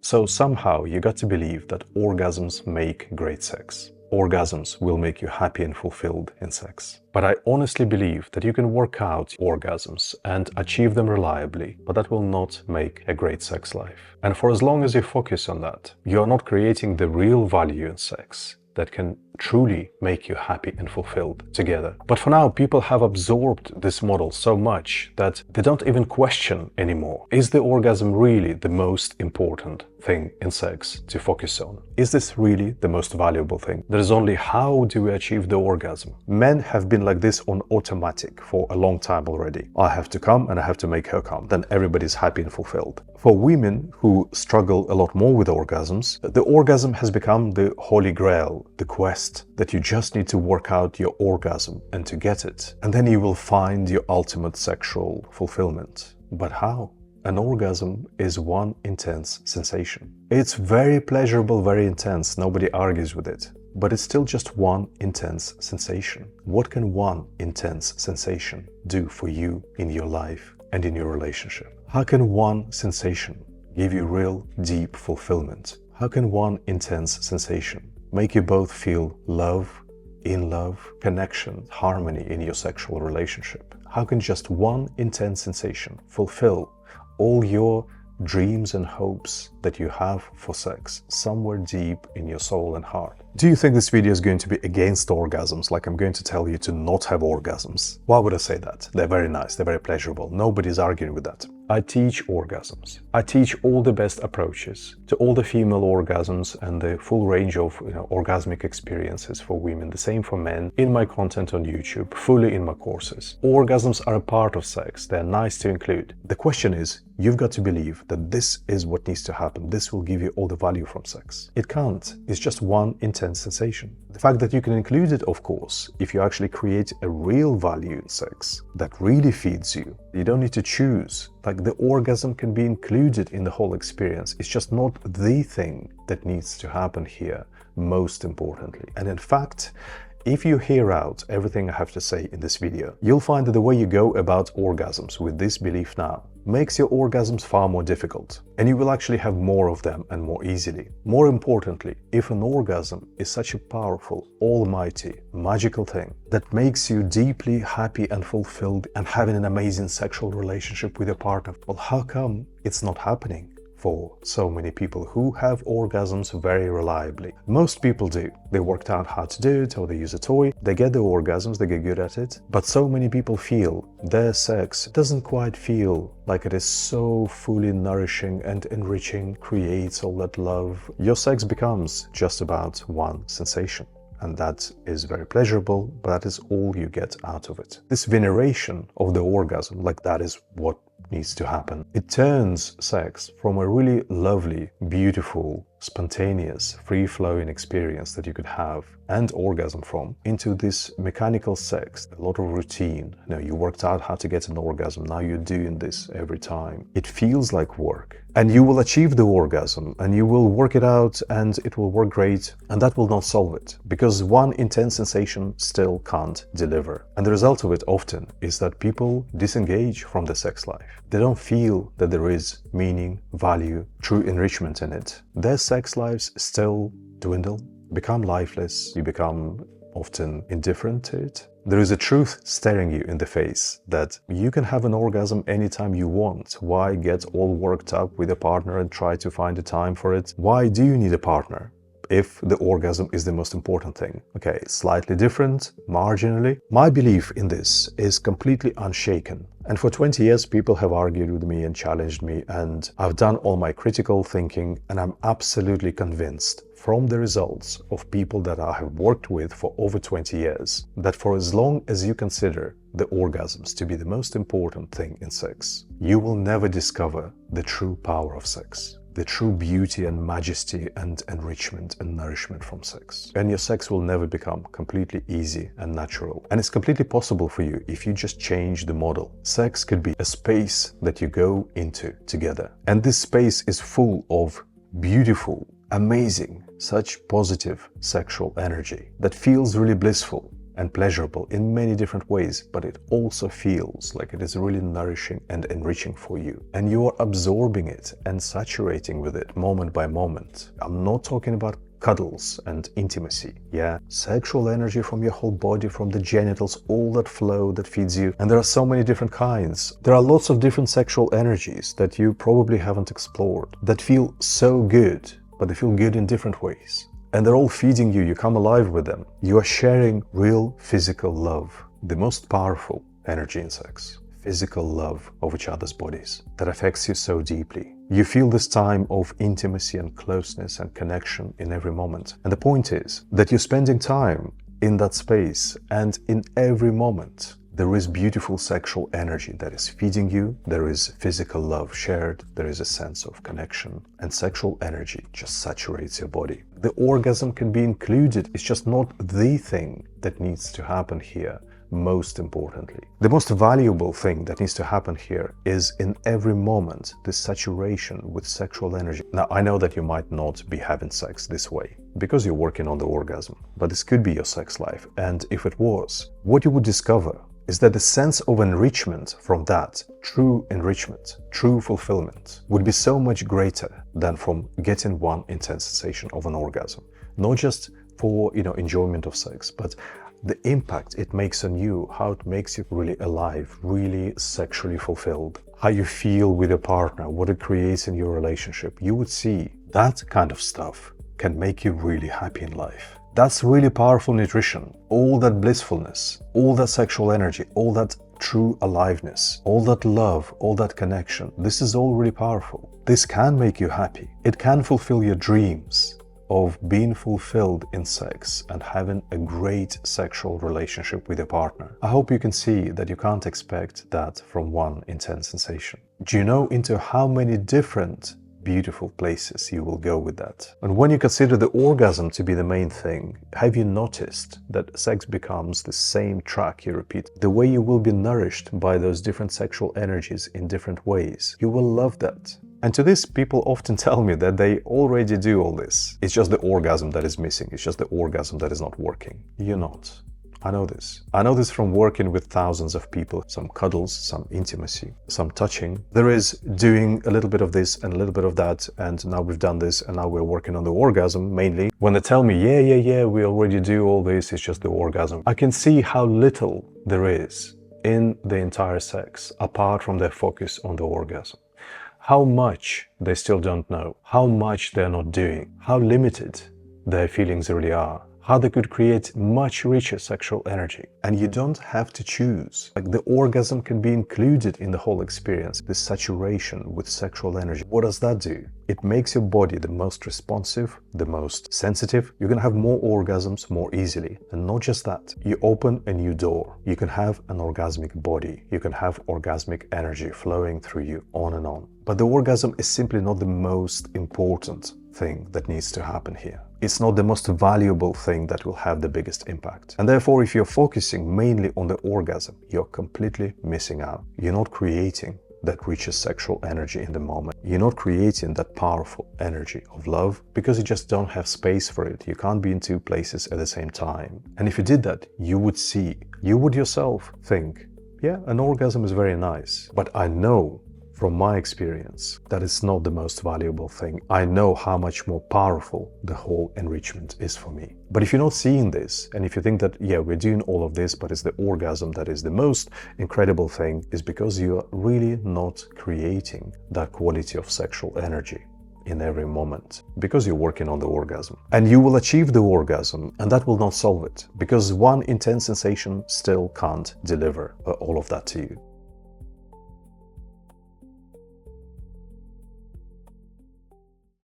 So somehow you got to believe that orgasms make great sex. Orgasms will make you happy and fulfilled in sex. But I honestly believe that you can work out orgasms and achieve them reliably, but that will not make a great sex life. And for as long as you focus on that, you are not creating the real value in sex that can truly make you happy and fulfilled together. But for now, people have absorbed this model so much that they don't even question anymore. Is the orgasm really the most important thing in sex to focus on? Is this really the most valuable thing? There is only how do we achieve the orgasm. Men have been like this on automatic for a long time already. I have to come and I have to make her come. Then everybody's happy and fulfilled. For women who struggle a lot more with orgasms, the orgasm has become the holy grail, the quest that you just need to work out your orgasm and to get it. And then you will find your ultimate sexual fulfillment. But how? An orgasm is one intense sensation. It's very pleasurable, very intense. Nobody argues with it. But it's still just one intense sensation. What can one intense sensation do for you in your life and in your relationship? How can one sensation give you real, deep fulfillment? How can one intense sensation make you both feel love, in love, connection, harmony in your sexual relationship? How can just one intense sensation fulfill all your dreams and hopes that you have for sex somewhere deep in your soul and heart? Do you think this video is going to be against orgasms, like I'm going to tell you to not have orgasms? Why would I say that? They're very nice, they're very pleasurable. Nobody's arguing with that. I teach orgasms. I teach all the best approaches to all the female orgasms and the full range of orgasmic experiences for women, the same for men, in my content on YouTube, fully in my courses. Orgasms are a part of sex. They're nice to include. The question is, you've got to believe that this is what needs to happen. This will give you all the value from sex. It can't. It's just one intense sensation. The fact that you can include it, of course, if you actually create a real value in sex that really feeds you. You don't need to choose. Like, the orgasm can be included in the whole experience. It's just not the thing that needs to happen here, most importantly. And in fact, if you hear out everything I have to say in this video, you'll find that the way you go about orgasms with this belief now makes your orgasms far more difficult, and you will actually have more of them and more easily. More importantly, if an orgasm is such a powerful, almighty, magical thing that makes you deeply happy and fulfilled and having an amazing sexual relationship with your partner, well, how come it's not happening for so many people who have orgasms very reliably? Most people do. They worked out how to do it, or they use a toy, they get the orgasms, they get good at it. But so many people feel their sex doesn't quite feel like it is so fully nourishing and enriching, creates all that love. Your sex becomes just about one sensation. And that is very pleasurable, but that is all you get out of it. This veneration of the orgasm, like that is what needs to happen. It turns sex from a really lovely, beautiful, spontaneous, free-flowing experience that you could have and orgasm from into this mechanical sex, a lot of routine. You worked out how to get an orgasm, now you're doing this every time. It feels like work. And you will achieve the orgasm and you will work it out and it will work great, and that will not solve it, because one intense sensation still can't deliver. And the result of it often is that people disengage from the sex life. They don't feel that there is meaning, value, true enrichment in it. Their sex lives still dwindle, become lifeless, you become often indifferent to it. There is a truth staring you in the face that you can have an orgasm anytime you want. Why get all worked up with a partner and try to find a time for it? Why do you need a partner if the orgasm is the most important thing? Okay, slightly different, marginally. My belief in this is completely unshaken. And for 20 years, people have argued with me and challenged me, and I've done all my critical thinking, and I'm absolutely convinced from the results of people that I have worked with for over 20 years, that for as long as you consider the orgasms to be the most important thing in sex, you will never discover the true power of sex, the true beauty and majesty and enrichment and nourishment from sex. And your sex will never become completely easy and natural. And it's completely possible for you if you just change the model. Sex could be a space that you go into together. And this space is full of beautiful, amazing, such positive sexual energy that feels really blissful. and pleasurable in many different ways, but it also feels like it is really nourishing and enriching for you. And you are absorbing it and saturating with it moment by moment. I'm not talking about cuddles and intimacy. Yeah, sexual energy from your whole body, from the genitals, all that flow that feeds you. And there are so many different kinds. There are lots of different sexual energies that you probably haven't explored that feel so good, but they feel good in different ways. And they're all feeding you. You come alive with them. You are sharing real physical love, the most powerful energy in sex. Physical love of each other's bodies that affects you so deeply. You feel this time of intimacy and closeness and connection in every moment. And the point is that you're spending time in that space, and in every moment there is beautiful sexual energy that is feeding you. There is physical love shared. There is a sense of connection, and sexual energy just saturates your body. The orgasm can be included. It's just not the thing that needs to happen here. Most importantly, the most valuable thing that needs to happen here is in every moment this saturation with sexual energy. Now, I know that you might not be having sex this way because you're working on the orgasm, but this could be your sex life. And if it was, what you would discover is that the sense of enrichment from that, true enrichment, true fulfillment, would be so much greater than from getting one intense sensation of an orgasm. Not just for, enjoyment of sex, but the impact it makes on you, how it makes you really alive, really sexually fulfilled, how you feel with your partner, what it creates in your relationship. You would see that kind of stuff can make you really happy in life. That's really powerful nutrition. All that blissfulness, all that sexual energy, all that true aliveness, all that love, all that connection. This is all really powerful. This can make you happy. It can fulfill your dreams of being fulfilled in sex and having a great sexual relationship with your partner. I hope you can see that you can't expect that from one intense sensation. Do you know into how many different beautiful places you will go with that? And when you consider the orgasm to be the main thing, have you noticed that sex becomes the same track you repeat? The way you will be nourished by those different sexual energies in different ways. You will love that. And to this, people often tell me that they already do all this. It's just the orgasm that is missing. It's just the orgasm that is not working. You're not. I know this. I know this from working with thousands of people. Some cuddles, some intimacy, some touching. There is doing a little bit of this and a little bit of that, and now we've done this, and now we're working on the orgasm mainly. When they tell me, yeah, we already do all this, it's just the orgasm, I can see how little there is in the entire sex apart from their focus on the orgasm. How much they still don't know, how much they're not doing, how limited their feelings really are, how they could create much richer sexual energy. And you don't have to choose. Like, the orgasm can be included in the whole experience, this saturation with sexual energy. What does that do? It makes your body the most responsive, the most sensitive. You're gonna have more orgasms more easily. And not just that, you open a new door. You can have an orgasmic body. You can have orgasmic energy flowing through you on and on. But the orgasm is simply not the most important thing that needs to happen here. It's not the most valuable thing that will have the biggest impact. And therefore, if you're focusing mainly on the orgasm, you're completely missing out. You're not creating that richest sexual energy in the moment. You're not creating that powerful energy of love because you just don't have space for it. You can't be in two places at the same time. And if you did that, you would see, you would yourself think, yeah, an orgasm is very nice, but I know from my experience that it's not the most valuable thing. I know how much more powerful the whole enrichment is for me. But if you're not seeing this, and if you think that, yeah, we're doing all of this, but it's the orgasm that is the most incredible thing, is because you are really not creating that quality of sexual energy in every moment, because you're working on the orgasm. And you will achieve the orgasm, and that will not solve it, because one intense sensation still can't deliver all of that to you.